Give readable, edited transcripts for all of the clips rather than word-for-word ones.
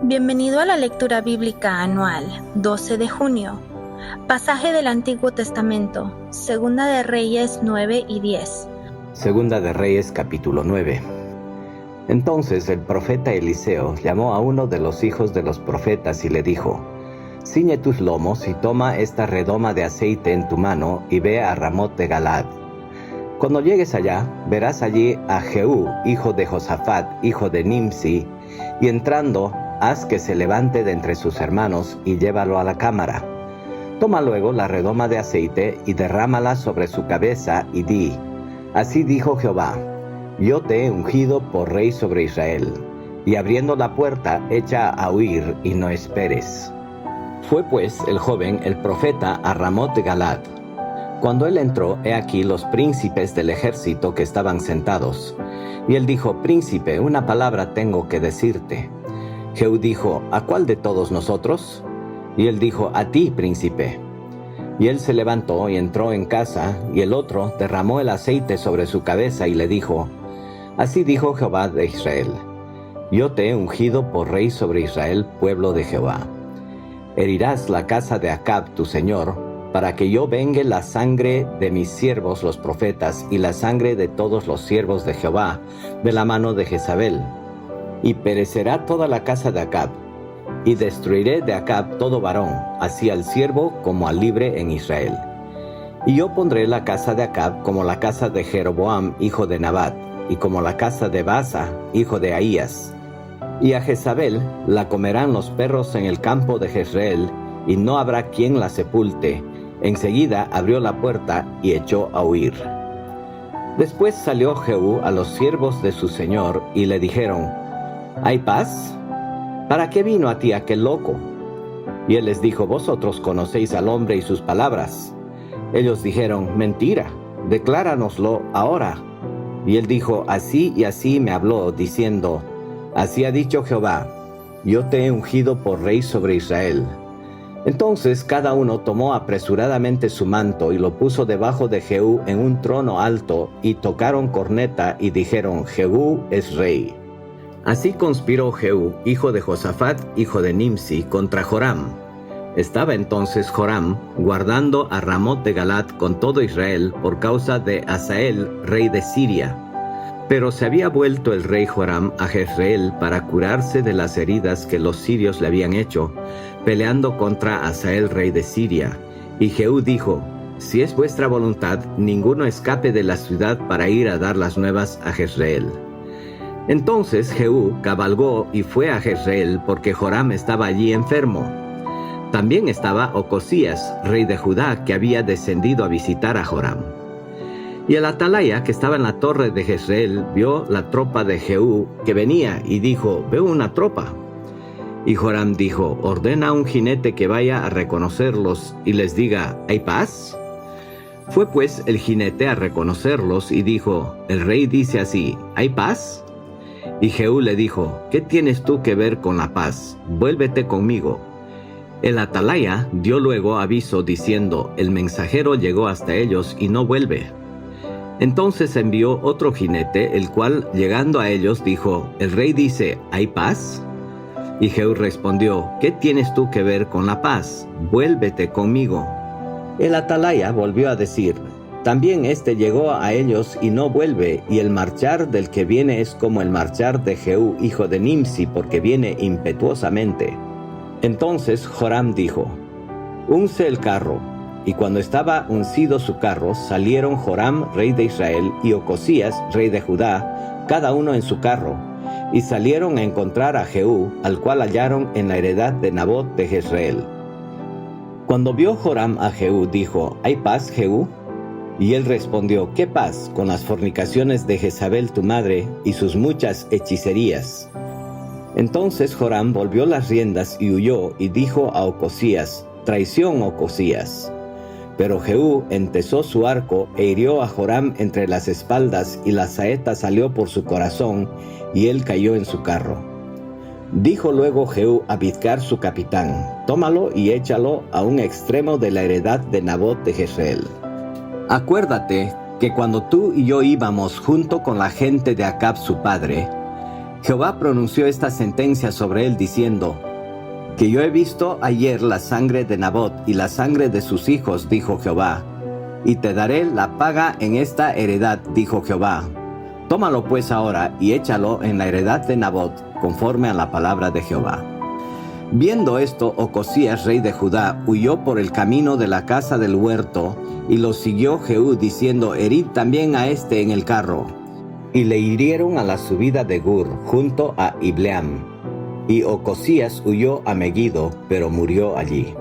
Bienvenido a la lectura bíblica anual, 12 de junio. Pasaje del Antiguo Testamento, Segunda de Reyes 9 y 10. Segunda de Reyes capítulo 9. Entonces el profeta Eliseo llamó a uno de los hijos de los profetas y le dijo: Ciñe tus lomos y toma esta redoma de aceite en tu mano y ve a Ramot de Galaad. Cuando llegues allá, verás allí a Jehú, hijo de Josafat, hijo de Nimsi, y entrando, haz que se levante de entre sus hermanos y llévalo a la cámara. Toma luego la redoma de aceite y derrámala sobre su cabeza y di: Así dijo Jehová: Yo te he ungido por rey sobre Israel. Y abriendo la puerta, echa a huir y no esperes. Fue pues el joven, el profeta, a Ramot de Galaad. Cuando él entró, he aquí los príncipes del ejército que estaban sentados. Y él dijo: Príncipe, una palabra tengo que decirte. Jehú dijo: ¿A cuál de todos nosotros? Y él dijo: A ti, príncipe. Y él se levantó y entró en casa, y el otro derramó el aceite sobre su cabeza y le dijo: Así dijo Jehová de Israel: Yo te he ungido por rey sobre Israel, pueblo de Jehová. Herirás la casa de Acab, tu señor, para que yo vengue la sangre de mis siervos los profetas y la sangre de todos los siervos de Jehová de la mano de Jezabel. Y perecerá toda la casa de Acab, y destruiré de Acab todo varón, así al siervo como al libre en Israel. Y yo pondré la casa de Acab como la casa de Jeroboam, hijo de Nabat, y como la casa de Baasa, hijo de Ahías. Y a Jezabel la comerán los perros en el campo de Jezreel, y no habrá quien la sepulte. Enseguida abrió la puerta y echó a huir. Después salió Jehú a los siervos de su señor, y le dijeron: ¿Hay paz? ¿Para qué vino a ti aquel loco? Y él les dijo: Vosotros conocéis al hombre y sus palabras. Ellos dijeron: Mentira, decláranoslo ahora. Y él dijo: Así y así me habló, diciendo: Así ha dicho Jehová: Yo te he ungido por rey sobre Israel. Entonces cada uno tomó apresuradamente su manto y lo puso debajo de Jehú en un trono alto, y tocaron corneta y dijeron: Jehú es rey. Así conspiró Jehú, hijo de Josafat, hijo de Nimsi, contra Joram. Estaba entonces Joram guardando a Ramot de Galaad con todo Israel por causa de Hazael, rey de Siria. Pero se había vuelto el rey Joram a Jezreel para curarse de las heridas que los sirios le habían hecho, peleando contra Hazael, rey de Siria. Y Jehú dijo: Si es vuestra voluntad, ninguno escape de la ciudad para ir a dar las nuevas a Jezreel. Entonces Jehú cabalgó y fue a Jezreel, porque Joram estaba allí enfermo. También estaba Ocosías, rey de Judá, que había descendido a visitar a Joram. Y el atalaya, que estaba en la torre de Jezreel, vio la tropa de Jehú que venía y dijo: Veo una tropa. Y Joram dijo: Ordena a un jinete que vaya a reconocerlos y les diga: ¿Hay paz? Fue pues el jinete a reconocerlos y dijo: El rey dice así: ¿Hay paz? Y Jehú le dijo: ¿Qué tienes tú que ver con la paz? Vuélvete conmigo. El atalaya dio luego aviso diciendo: El mensajero llegó hasta ellos y no vuelve. Entonces envió otro jinete, el cual, llegando a ellos, dijo: El rey dice: ¿Hay paz? Y Jehú respondió: ¿Qué tienes tú que ver con la paz? Vuélvete conmigo. El atalaya volvió a decir: También éste llegó a ellos y no vuelve, y el marchar del que viene es como el marchar de Jehú, hijo de Nimsi, porque viene impetuosamente. Entonces Joram dijo: Unce el carro. Y cuando estaba uncido su carro, salieron Joram, rey de Israel, y Ocosías, rey de Judá, cada uno en su carro, y salieron a encontrar a Jehú, al cual hallaron en la heredad de Nabot de Jezreel. Cuando vio Joram a Jehú, dijo: ¿Hay paz, Jehú? Y él respondió: ¿Qué paz con las fornicaciones de Jezabel tu madre y sus muchas hechicerías? Entonces Joram volvió las riendas y huyó, y dijo a Ocosías: Traición, Ocosías. Pero Jehú entesó su arco e hirió a Joram entre las espaldas, y la saeta salió por su corazón, y él cayó en su carro. Dijo luego Jehú a Bidkar su capitán: Tómalo y échalo a un extremo de la heredad de Nabot de Jezreel. Acuérdate que cuando tú y yo íbamos junto con la gente de Acab su padre, Jehová pronunció esta sentencia sobre él diciendo: que yo he visto ayer la sangre de Nabot y la sangre de sus hijos, dijo Jehová, y te daré la paga en esta heredad, dijo Jehová. Tómalo pues ahora y échalo en la heredad de Nabot, conforme a la palabra de Jehová. Viendo esto, Ocosías, rey de Judá, huyó por el camino de la casa del huerto, y lo siguió Jehú, diciendo: herid también a este en el carro. Y le hirieron a la subida de Gur, junto a Ibleam. Y Ocosías huyó a Megiddo, pero murió allí.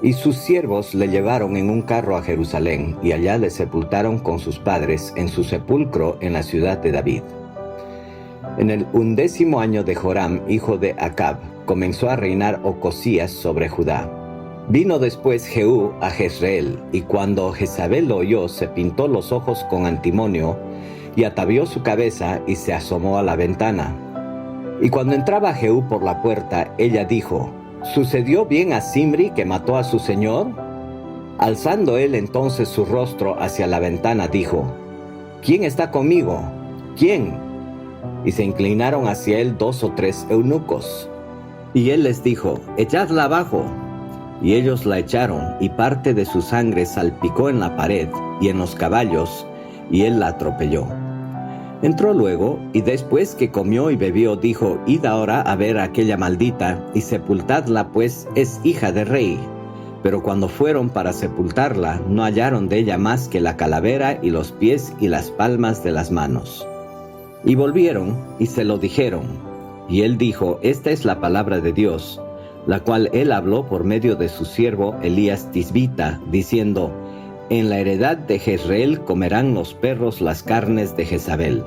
Y sus siervos le llevaron en un carro a Jerusalén, y allá le sepultaron con sus padres en su sepulcro en la ciudad de David. En el 11º año de Joram, hijo de Acab, comenzó a reinar Ocosías sobre Judá. Vino después Jehú a Jezreel, y cuando Jezabel lo oyó, se pintó los ojos con antimonio, y atavió su cabeza, y se asomó a la ventana. Y cuando entraba Jehú por la puerta, ella dijo: ¿sucedió bien a Zimri que mató a su señor? Alzando él entonces su rostro hacia la ventana, dijo: ¿quién está conmigo? ¿Quién? Y se inclinaron hacia él 2 o 3 eunucos. Y él les dijo: echadla abajo. Y ellos la echaron, y parte de su sangre salpicó en la pared y en los caballos, y él la atropelló. Entró luego, y después que comió y bebió, dijo: id ahora a ver a aquella maldita, y sepultadla, pues es hija de rey. Pero cuando fueron para sepultarla, no hallaron de ella más que la calavera y los pies y las palmas de las manos. Y volvieron, y se lo dijeron. Y él dijo: esta es la palabra de Dios, la cual él habló por medio de su siervo Elías Tisbita, diciendo: en la heredad de Jezreel comerán los perros las carnes de Jezabel.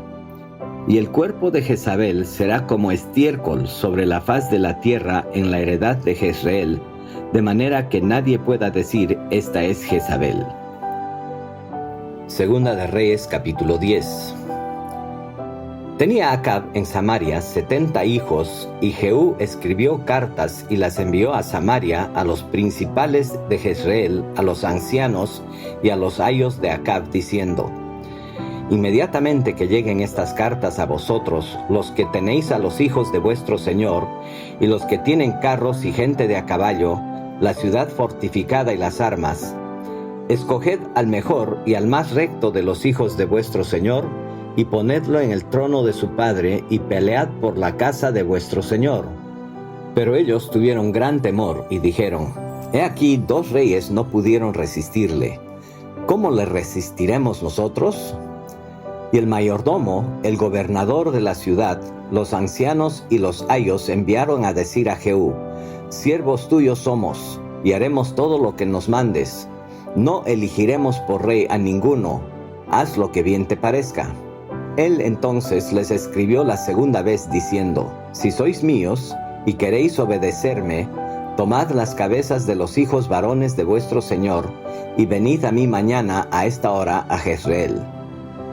Y el cuerpo de Jezabel será como estiércol sobre la faz de la tierra en la heredad de Jezreel, de manera que nadie pueda decir: esta es Jezabel. Segunda de Reyes, capítulo 10. Tenía Acab en Samaria 70 hijos, y Jehú escribió cartas y las envió a Samaria a los principales de Jezreel, a los ancianos y a los ayos de Acab, diciendo: inmediatamente que lleguen estas cartas a vosotros, los que tenéis a los hijos de vuestro señor, y los que tienen carros y gente de a caballo, la ciudad fortificada y las armas, escoged al mejor y al más recto de los hijos de vuestro señor, y ponedlo en el trono de su padre, y pelead por la casa de vuestro señor. Pero ellos tuvieron gran temor, y dijeron: he aquí 2 reyes no pudieron resistirle. ¿Cómo le resistiremos nosotros? Y el mayordomo, el gobernador de la ciudad, los ancianos y los ayos enviaron a decir a Jehú: siervos tuyos somos, y haremos todo lo que nos mandes. No elegiremos por rey a ninguno. Haz lo que bien te parezca. Él entonces les escribió la segunda vez diciendo: si sois míos y queréis obedecerme, tomad las cabezas de los hijos varones de vuestro señor, y venid a mí mañana a esta hora a Jezreel.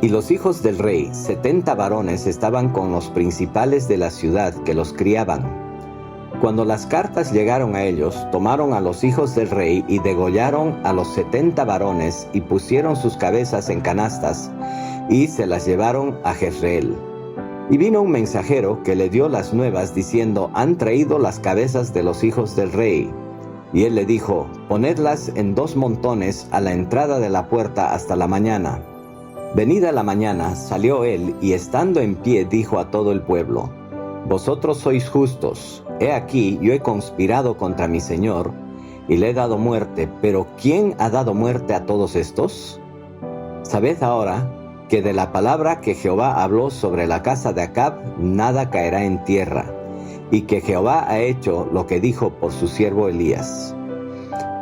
Y los hijos del rey, 70 varones, estaban con los principales de la ciudad que los criaban. Cuando las cartas llegaron a ellos, tomaron a los hijos del rey y degollaron a los 70 varones, y pusieron sus cabezas en canastas, y se las llevaron a Jezreel. Y vino un mensajero que le dio las nuevas, diciendo: han traído las cabezas de los hijos del rey. Y él le dijo: ponedlas en 2 montones a la entrada de la puerta hasta la mañana. Venida la mañana, salió él, y estando en pie dijo a todo el pueblo: vosotros sois justos. He aquí, yo he conspirado contra mi señor, y le he dado muerte. Pero ¿quién ha dado muerte a todos estos? Sabed ahora que de la palabra que Jehová habló sobre la casa de Acab, nada caerá en tierra, y que Jehová ha hecho lo que dijo por su siervo Elías.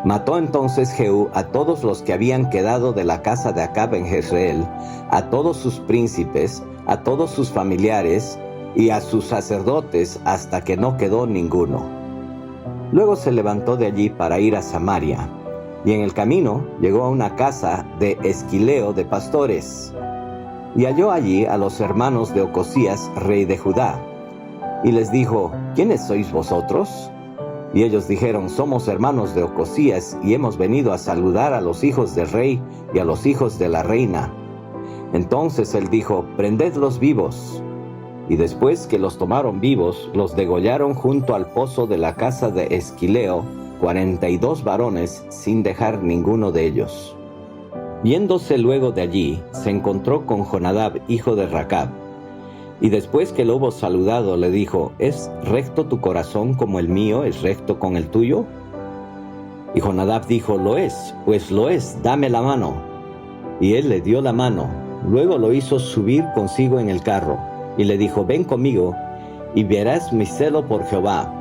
Mató entonces Jehú a todos los que habían quedado de la casa de Acab en Jezreel, a todos sus príncipes, a todos sus familiares, y a sus sacerdotes, hasta que no quedó ninguno. Luego se levantó de allí para ir a Samaria, y en el camino llegó a una casa de Esquileo de pastores, y halló allí a los hermanos de Ocosías, rey de Judá, y les dijo: ¿quiénes sois vosotros? Y ellos dijeron: somos hermanos de Ocosías, y hemos venido a saludar a los hijos del rey y a los hijos de la reina. Entonces él dijo: prendedlos vivos. Y después que los tomaron vivos, los degollaron junto al pozo de la casa de Esquileo, 42 varones, sin dejar ninguno de ellos. Yéndose luego de allí, se encontró con Jonadab, hijo de Racab. Y después que lo hubo saludado, le dijo: ¿Es recto tu corazón como el mío es recto con el tuyo? Y Jonadab dijo: Lo es, pues lo es, dame la mano. Y él le dio la mano. Luego lo hizo subir consigo en el carro, y le dijo: Ven conmigo, y verás mi celo por Jehová.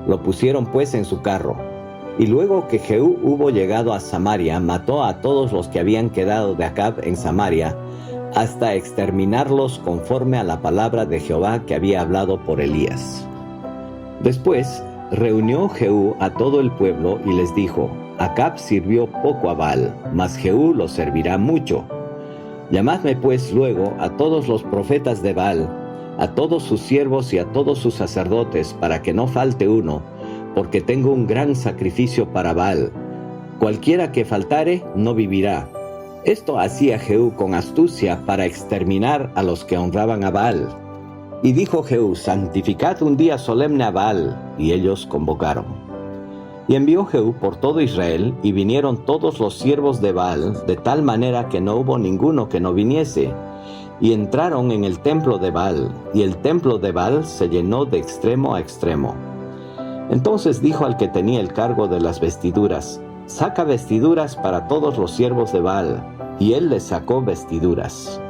Lo pusieron pues en su carro. Y luego que Jehú hubo llegado a Samaria, mató a todos los que habían quedado de Acab en Samaria, hasta exterminarlos conforme a la palabra de Jehová que había hablado por Elías. Después reunió Jehú a todo el pueblo y les dijo: Acab sirvió poco a Baal, mas Jehú lo servirá mucho. Llamadme pues luego a todos los profetas de Baal, a todos sus siervos y a todos sus sacerdotes, para que no falte uno, porque tengo un gran sacrificio para Baal. Cualquiera que faltare no vivirá. Esto hacía Jehú con astucia para exterminar a los que honraban a Baal. Y dijo Jehú: santificad un día solemne a Baal. Y ellos convocaron. Y envió Jehú por todo Israel, y vinieron todos los siervos de Baal, de tal manera que no hubo ninguno que no viniese. Y entraron en el templo de Baal, y el templo de Baal se llenó de extremo a extremo. Entonces dijo al que tenía el cargo de las vestiduras: saca vestiduras para todos los siervos de Baal. Y él les sacó vestiduras.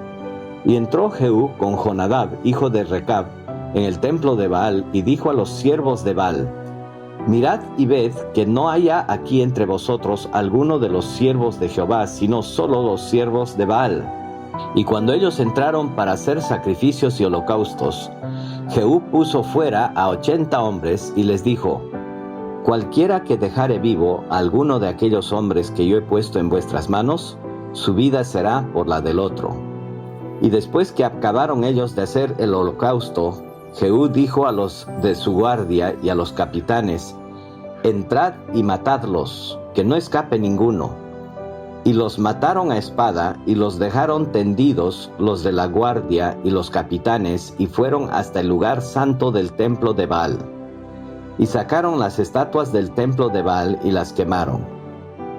Y entró Jehú con Jonadab, hijo de Recab, en el templo de Baal, y dijo a los siervos de Baal: mirad y ved que no haya aquí entre vosotros alguno de los siervos de Jehová, sino solo los siervos de Baal. Y cuando ellos entraron para hacer sacrificios y holocaustos, Jehú puso fuera a 80 hombres y les dijo: cualquiera que dejare vivo a alguno de aquellos hombres que yo he puesto en vuestras manos, su vida será por la del otro. Y después que acabaron ellos de hacer el holocausto, Jehú dijo a los de su guardia y a los capitanes: entrad y matadlos, que no escape ninguno. Y los mataron a espada, y los dejaron tendidos los de la guardia y los capitanes, y fueron hasta el lugar santo del templo de Baal. Y sacaron las estatuas del templo de Baal y las quemaron.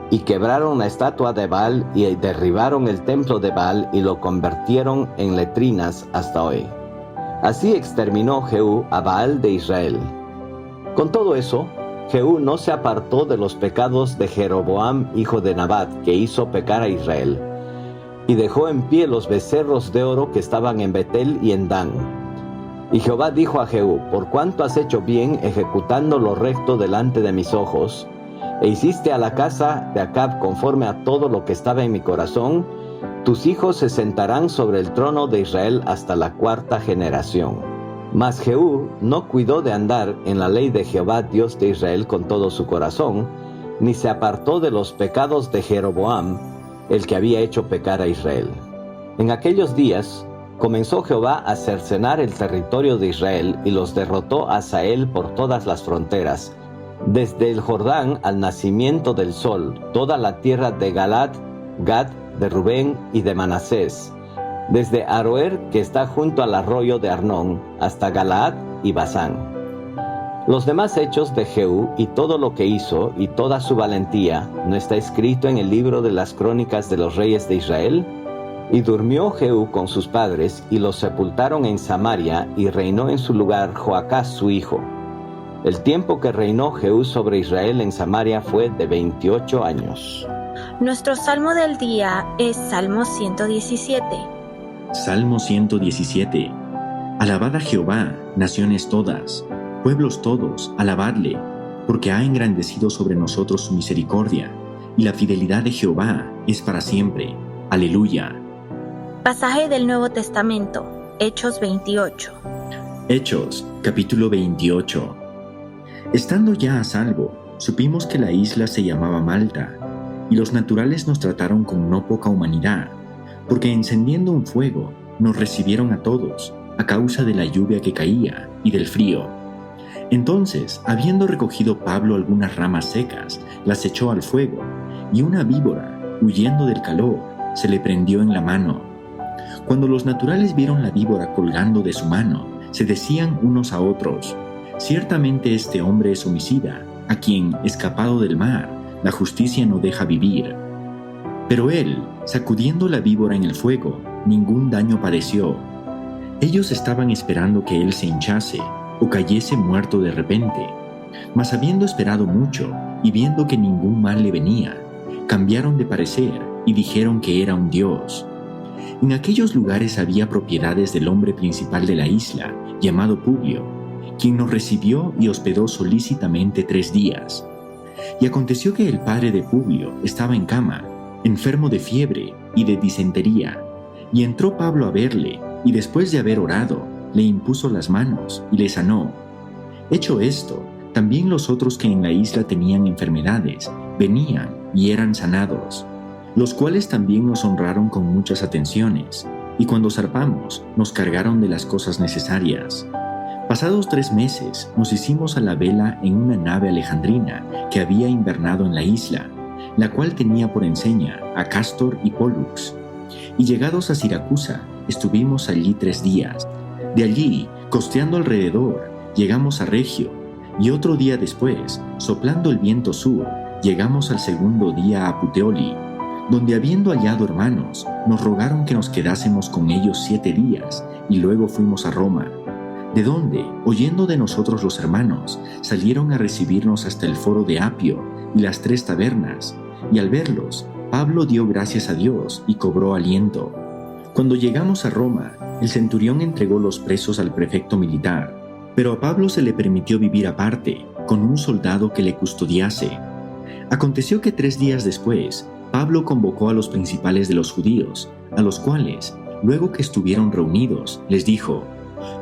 Y quebraron la estatua de Baal y derribaron el templo de Baal y lo convirtieron en letrinas hasta hoy. Así exterminó Jehú a Baal de Israel. Con todo eso, Jehú no se apartó de los pecados de Jeroboam, hijo de Nabat, que hizo pecar a Israel, y dejó en pie los becerros de oro que estaban en Betel y en Dan. Y Jehová dijo a Jehú: por cuanto has hecho bien ejecutando lo recto delante de mis ojos, e hiciste a la casa de Acab conforme a todo lo que estaba en mi corazón, tus hijos se sentarán sobre el trono de Israel hasta la 4ª generación. Mas Jehú no cuidó de andar en la ley de Jehová Dios de Israel con todo su corazón, ni se apartó de los pecados de Jeroboam, el que había hecho pecar a Israel. En aquellos días comenzó Jehová a cercenar el territorio de Israel y los derrotó a Hazael por todas las fronteras, desde el Jordán al nacimiento del sol, toda la tierra de Galaad, Gad, de Rubén y de Manasés, desde Aroer, que está junto al arroyo de Arnón, hasta Galaad y Basán. Los demás hechos de Jehú y todo lo que hizo y toda su valentía, ¿no está escrito en el libro de las crónicas de los reyes de Israel? Y durmió Jehú con sus padres, y los sepultaron en Samaria, y reinó en su lugar Joacás su hijo. El tiempo que reinó Jehú sobre Israel en Samaria fue de 28 años. Nuestro salmo del día es Salmo 117. Salmo 117. Alabad a Jehová, naciones todas, pueblos todos, alabadle, porque ha engrandecido sobre nosotros su misericordia, y la fidelidad de Jehová es para siempre. Aleluya. Pasaje del Nuevo Testamento, Hechos 28. Hechos, capítulo 28. Estando ya a salvo, supimos que la isla se llamaba Malta, y los naturales nos trataron con no poca humanidad, porque encendiendo un fuego, nos recibieron a todos, a causa de la lluvia que caía y del frío. Entonces, habiendo recogido Pablo algunas ramas secas, las echó al fuego, y una víbora, huyendo del calor, se le prendió en la mano. Cuando los naturales vieron la víbora colgando de su mano, se decían unos a otros: ciertamente este hombre es homicida, a quien, escapado del mar, la justicia no deja vivir. Pero él, sacudiendo la víbora en el fuego, ningún daño padeció. Ellos estaban esperando que él se hinchase o cayese muerto de repente. Mas habiendo esperado mucho y viendo que ningún mal le venía, cambiaron de parecer y dijeron que era un dios. En aquellos lugares había propiedades del hombre principal de la isla, llamado Publio, quien nos recibió y hospedó solícitamente 3 días. Y aconteció que el padre de Publio estaba en cama, enfermo de fiebre y de disentería, y entró Pablo a verle, y después de haber orado, le impuso las manos y le sanó. Hecho esto, también los otros que en la isla tenían enfermedades venían y eran sanados, los cuales también nos honraron con muchas atenciones, y cuando zarpamos nos cargaron de las cosas necesarias. Pasados 3 meses nos hicimos a la vela en una nave alejandrina que había invernado en la isla, la cual tenía por enseña a Cástor y Pólux. Y llegados a Siracusa, estuvimos allí 3 días. De allí, costeando alrededor, llegamos a Regio, y otro día después, soplando el viento sur, llegamos al segundo día a Puteoli, donde habiendo hallado hermanos, nos rogaron que nos quedásemos con ellos 7 días, y luego fuimos a Roma, de donde, oyendo de nosotros los hermanos, salieron a recibirnos hasta el foro de Apio y las 3 tabernas, y al verlos, Pablo dio gracias a Dios y cobró aliento. Cuando llegamos a Roma, el centurión entregó los presos al prefecto militar, pero a Pablo se le permitió vivir aparte, con un soldado que le custodiase. Aconteció que 3 días después, Pablo convocó a los principales de los judíos, a los cuales, luego que estuvieron reunidos, les dijo: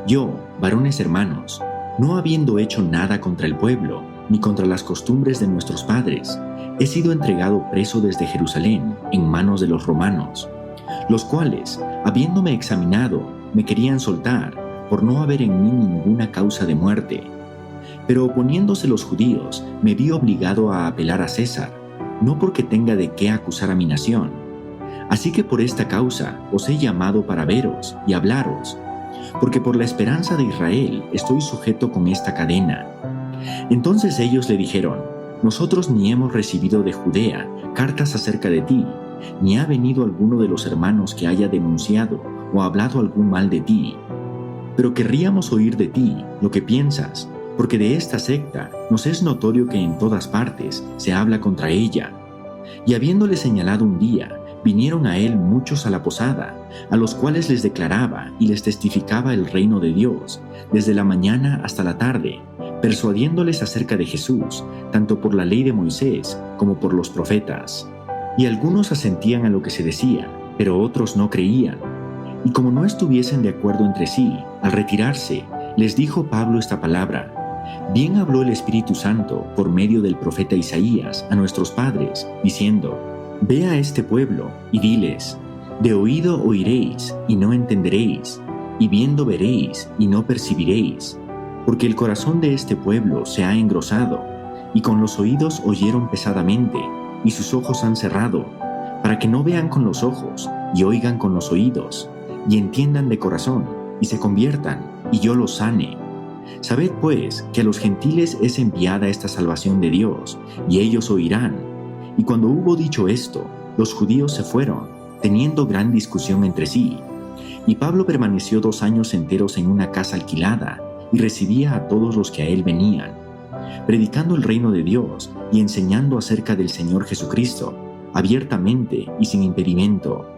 yo, varones hermanos, no habiendo hecho nada contra el pueblo, ni contra las costumbres de nuestros padres, he sido entregado preso desde Jerusalén en manos de los romanos, los cuales, habiéndome examinado, me querían soltar, por no haber en mí ninguna causa de muerte. Pero oponiéndose los judíos, me vi obligado a apelar a César, no porque tenga de qué acusar a mi nación. Así que por esta causa os he llamado para veros y hablaros, porque por la esperanza de Israel estoy sujeto con esta cadena. Entonces ellos le dijeron: nosotros ni hemos recibido de Judea cartas acerca de ti, ni ha venido alguno de los hermanos que haya denunciado o hablado algún mal de ti. Pero querríamos oír de ti lo que piensas, porque de esta secta nos es notorio que en todas partes se habla contra ella. Y habiéndole señalado un día, vinieron a él muchos a la posada, a los cuales les declaraba y les testificaba el reino de Dios, desde la mañana hasta la tarde, persuadiéndoles acerca de Jesús, tanto por la ley de Moisés como por los profetas. Y algunos asentían a lo que se decía, pero otros no creían. Y como no estuviesen de acuerdo entre sí, al retirarse, les dijo Pablo esta palabra: bien habló el Espíritu Santo por medio del profeta Isaías a nuestros padres, diciendo: ve a este pueblo y diles: de oído oiréis y no entenderéis, y viendo veréis y no percibiréis, porque el corazón de este pueblo se ha engrosado, y con los oídos oyeron pesadamente, y sus ojos han cerrado, para que no vean con los ojos y oigan con los oídos, y entiendan de corazón y se conviertan, y yo los sane. Sabed pues que a los gentiles es enviada esta salvación de Dios, y ellos oirán. Y cuando hubo dicho esto, los judíos se fueron, teniendo gran discusión entre sí. Y Pablo permaneció 2 años enteros en una casa alquilada, y recibía a todos los que a él venían, predicando el reino de Dios y enseñando acerca del Señor Jesucristo, abiertamente y sin impedimento.